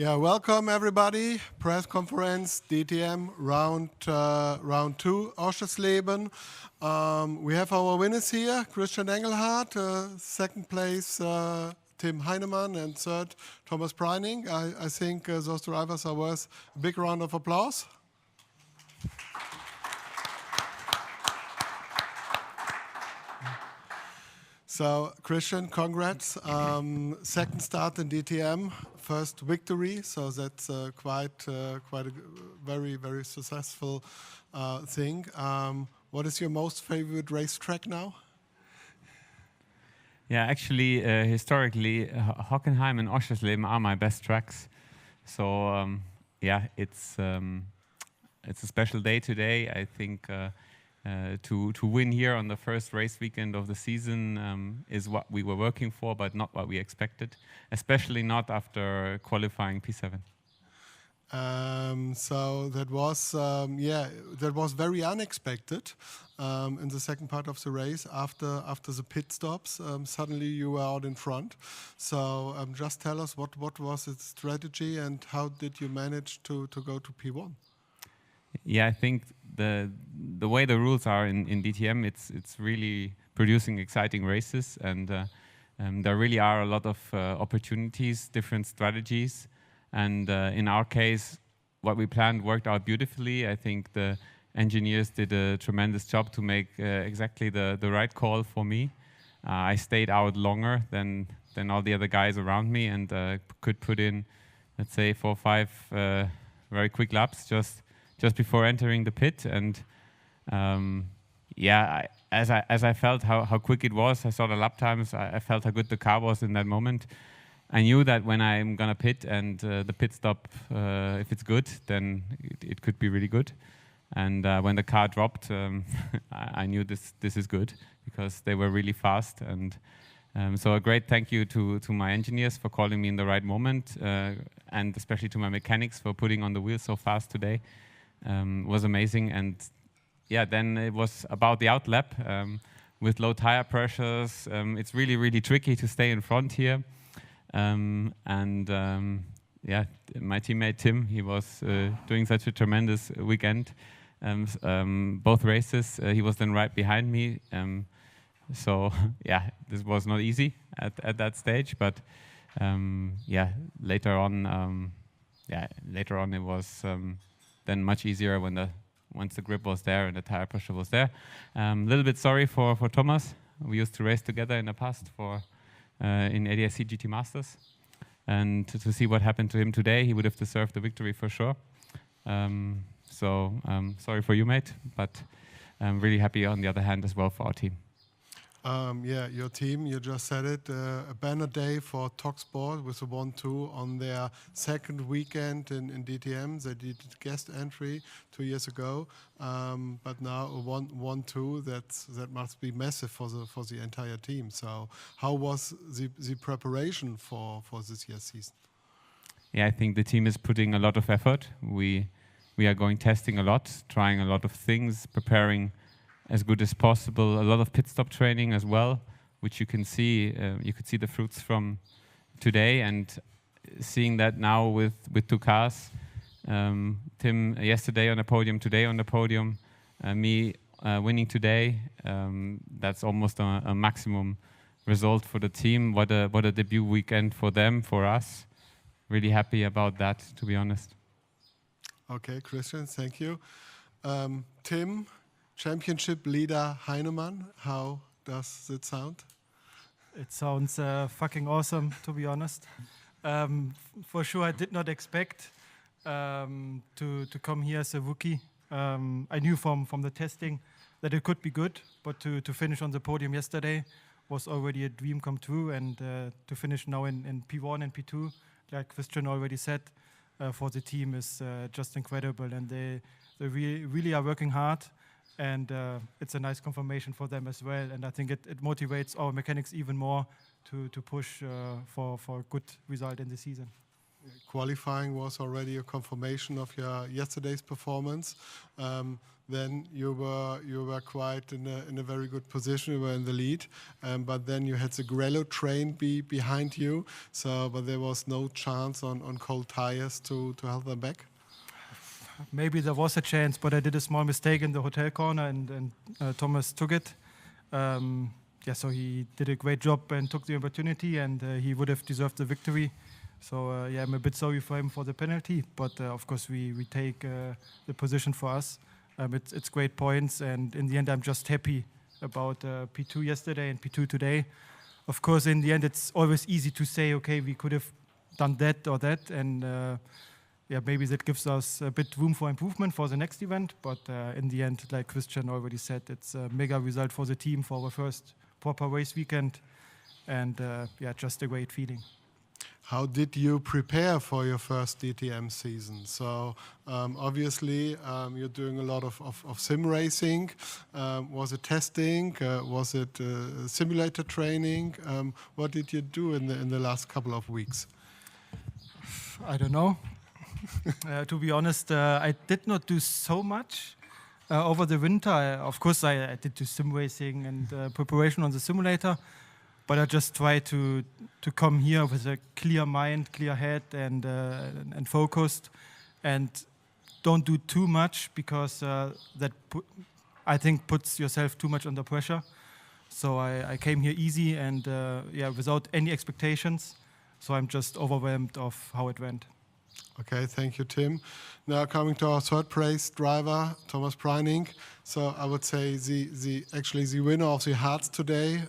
Yeah, welcome everybody. Press conference, DTM round 2 Oschersleben. We have our winners here: Christian Engelhardt, second place Tim Heinemann, and third Thomas Preining. I think those drivers are worth a big round of applause. So, Christian, congrats. Second start in DTM, first victory. So that's quite a very, very successful thing. What is your most favorite racetrack now? Yeah, actually, historically, Hockenheim and Oschersleben are my best tracks. So yeah, it's a special day today. I think to win here on the first race weekend of the season is what we were working for, but not what we expected, especially not after qualifying P7. So that was that was very unexpected in the second part of the race. After the pit stops, suddenly you were out in front. So just tell us what was its strategy and how did you manage to go to P1? Yeah, I think the way the rules are in DTM, it's really producing exciting races, and there really are a lot of opportunities, different strategies, and in our case, what we planned worked out beautifully. I think the engineers did a tremendous job to make exactly the right call for me. I stayed out longer than all the other guys around me, and could put in, let's say, 4 or 5 very quick laps just before entering the pit. And yeah, as I felt how quick it was, I saw the lap times, I felt how good the car was in that moment. I knew that when I'm gonna pit and the pit stop, if it's good, then it could be really good. And when the car dropped, I knew this is good because they were really fast. And so a great thank you to my engineers for calling me in the right moment, and especially to my mechanics for putting on the wheels so fast today. Was amazing. And yeah, then it was about the outlap. With low tire pressures, it's really tricky to stay in front here. Yeah, my teammate Tim, he was doing such a tremendous weekend, both races. He was then right behind me. So yeah, this was not easy at that stage, but yeah, later on it was then much easier once the grip was there and the tire pressure was there. A little bit sorry for Thomas. We used to race together in the past in ADAC GT Masters, and to see what happened to him today, he would have deserved the victory for sure. So sorry for you, mate, but I'm really happy on the other hand as well for our team. Yeah, your team, you just said it, a banner day for TalkSport with a 1-2 on their second weekend in DTM. They did guest entry 2 years ago, but now a 1-2, that must be massive for the entire team. So how was the preparation for this year's season? Yeah, I think the team is putting a lot of effort. We are going testing a lot, trying a lot of things, preparing as good as possible. A lot of pit stop training as well, which you can see. You could see the fruits from today, and seeing that now with 2 cars. Tim yesterday on the podium, today on the podium. Me winning today. That's almost a maximum result for the team. What a debut weekend for them, for us. Really happy about that, to be honest. Okay, Christian, thank you. Tim, championship leader Heinemann, how does it sound? It sounds fucking awesome, to be honest. For sure, I did not expect to come here as a rookie. I knew from the testing that it could be good, but to finish on the podium yesterday was already a dream come true, and to finish now in P1 and P2, like Christian already said, for the team is just incredible, and they really are working hard. And it's a nice confirmation for them as well. And I think it motivates our mechanics even more to push for a good result in the season. Qualifying was already a confirmation of your yesterday's performance. Then you were quite in a very good position. You were in the lead, but then you had the Grello train behind you. But there was no chance on cold tires to help them back. Maybe there was a chance, but I did a small mistake in the hotel corner, and Thomas took it. So he did a great job and took the opportunity, and he would have deserved the victory. So I'm a bit sorry for him for the penalty, but of course we take the position for us. It's great points, and in the end I'm just happy about P2 yesterday and P2 today. Of course, in the end it's always easy to say, okay, we could have done that or that, and maybe that gives us a bit room for improvement for the next event. But in the end, like Christian already said, it's a mega result for the team for our first proper race weekend, and just a great feeling. How did you prepare for your first DTM season? So obviously you're doing a lot of sim racing. Was it testing? Was it simulator training? What did you do in the last couple of weeks? I don't know. To be honest, I did not do so much over the winter. Of course, I did do sim racing and preparation on the simulator. But I just try to come here with a clear mind, clear head, and focused, and don't do too much because that I think puts yourself too much under pressure. So I came here easy and without any expectations. So I'm just overwhelmed of how it went. Okay, thank you, Tim. Now coming to our third place driver, Thomas Preining. So I would say the winner of the hearts today,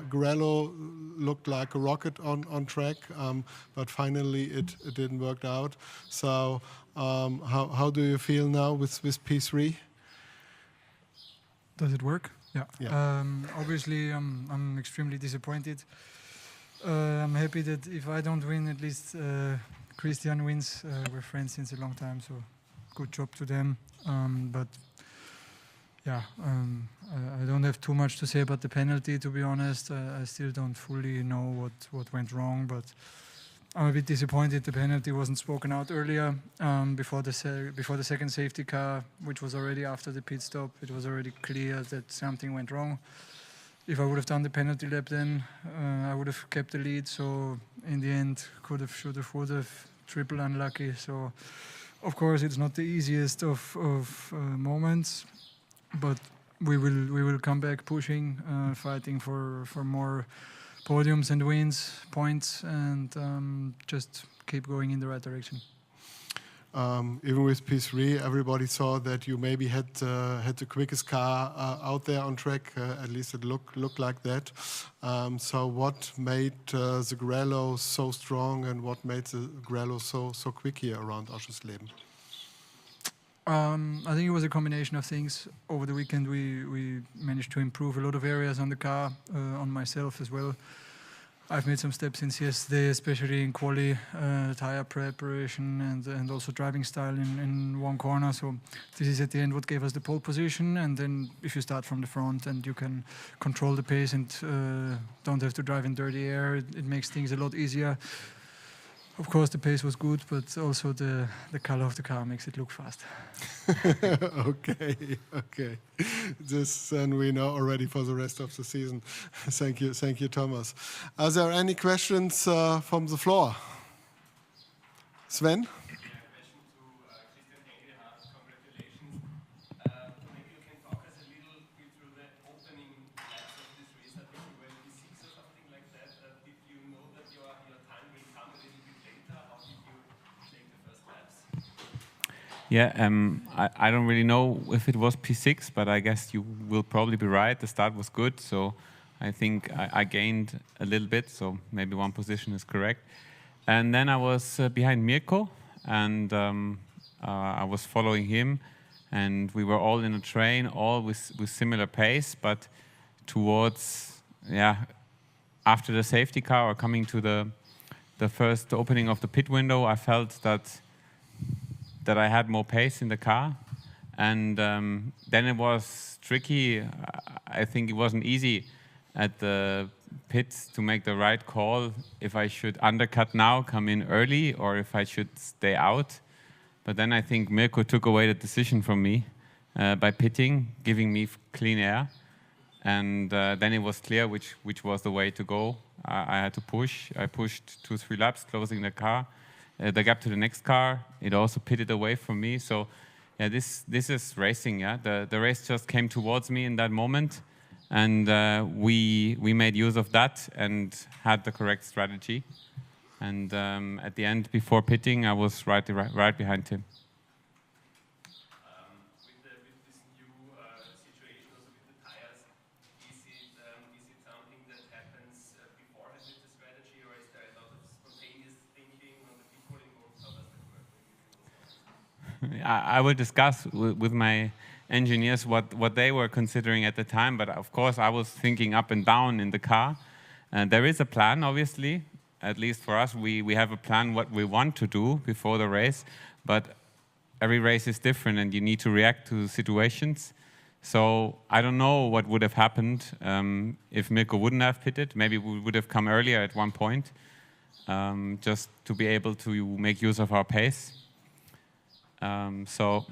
Grello, looked like a rocket on track, but finally it didn't work out. So how do you feel now with P3? Does it work? Yeah. Obviously, I'm extremely disappointed. I'm happy that if I don't win, at least Christian wins. We're friends since a long time, so good job to them. I don't have too much to say about the penalty, to be honest. I still don't fully know what went wrong, but I'm a bit disappointed the penalty wasn't spoken out earlier before the second safety car, which was already after the pit stop. It was already clear that something went wrong. If I would have done the penalty lap then, I would have kept the lead. So in the end, could have, should have, would have, triple unlucky. So of course it's not the easiest of moments, but we will come back pushing, fighting for more podiums and wins, points, and just keep going in the right direction. Even with P3, everybody saw that you maybe had the quickest car out there on track. At least it looked like that. So what made the Grello so strong, and what made the Grello so quick here around Oschersleben? I think it was a combination of things. Over the weekend, we managed to improve a lot of areas on the car, on myself as well. I've made some steps since yesterday, especially in quali, tire preparation, and also driving style in one corner. So this is at the end what gave us the pole position. And then if you start from the front and you can control the pace and don't have to drive in dirty air, it makes things a lot easier. Of course, the pace was good, but also the color of the car makes it look fast. Okay. This then we know already for the rest of the season. Thank you, Thomas. Are there any questions from the floor? Sven? Yeah, I don't really know if it was P6, but I guess you will probably be right. The start was good, so I think I gained a little bit, so maybe one position is correct. And then I was behind Mirko, and I was following him, and we were all in a train, all with similar pace, but towards, after the safety car or coming to the first opening of the pit window, I felt that I had more pace in the car, and then it was tricky. I think it wasn't easy at the pit to make the right call, if I should undercut now, come in early, or if I should stay out. But then I think Mirko took away the decision from me by pitting, giving me clean air. And then it was clear which was the way to go. I had to push. I pushed 2-3 laps, closing the car, the gap to the next car. It also pitted away from me. So yeah, this is racing. Yeah, the race just came towards me in that moment, and we made use of that and had the correct strategy. And at the end, before pitting, I was right behind Tim. I will discuss with my engineers what they were considering at the time, but of course I was thinking up and down in the car. There is a plan, obviously, at least for us. We have a plan what we want to do before the race, but every race is different and you need to react to situations. So I don't know what would have happened if Mirko wouldn't have pitted. Maybe we would have come earlier at one point, just to be able to make use of our pace. So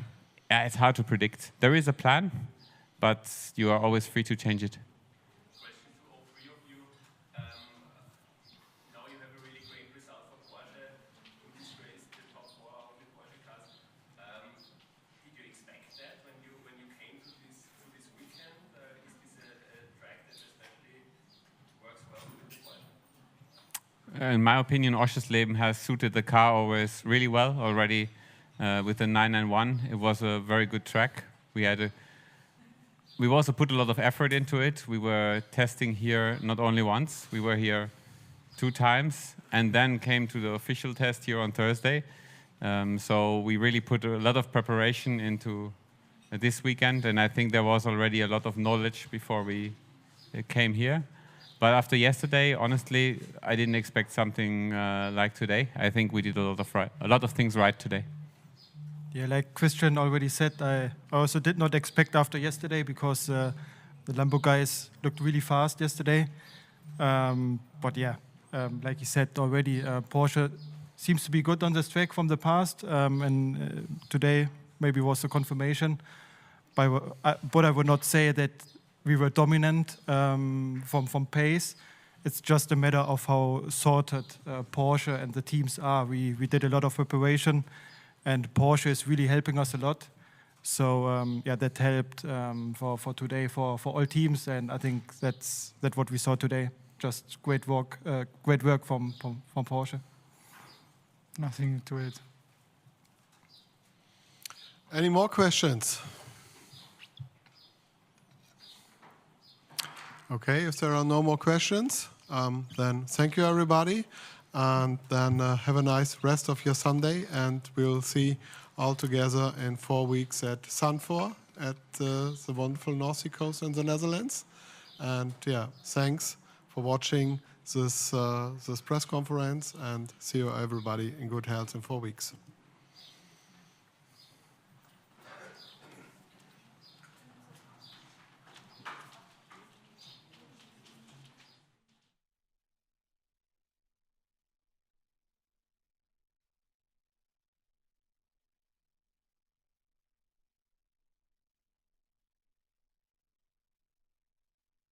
yeah, it's hard to predict. There is a plan, but you are always free to change it. Question to all three of you. Now you have a really great result for Porsche in this race, the top 4 out of the Porsche cars. Did you expect that when you came to this weekend? Is this a track that especially works well with the Porsche? In my opinion, Oschersleben has suited the car always really well already. With the 991, it was a very good track. We also put a lot of effort into it. We were testing here not only once, we were here 2 times, and then came to the official test here on Thursday. So we really put a lot of preparation into this weekend, and I think there was already a lot of knowledge before we came here. But after yesterday, honestly, I didn't expect something like today. I think we did a lot of things right today. Yeah, like Christian already said, I also did not expect after yesterday because the Lambo guys looked really fast yesterday. But yeah, like you said already, Porsche seems to be good on this track from the past, and today maybe was a confirmation. But I would not say that we were dominant from pace. It's just a matter of how sorted Porsche and the teams are. We did a lot of preparation. And Porsche is really helping us a lot. So yeah, that helped for today for all teams, and I think that's what we saw today. Just great work from Porsche. Nothing to it. Any more questions? Okay, if there are no more questions, then thank you everybody. And then have a nice rest of your Sunday, and we'll see all together in 4 weeks at Zandvoort at the wonderful North Sea coast in the Netherlands. And yeah, thanks for watching this press conference, and see you everybody in good health in 4 weeks.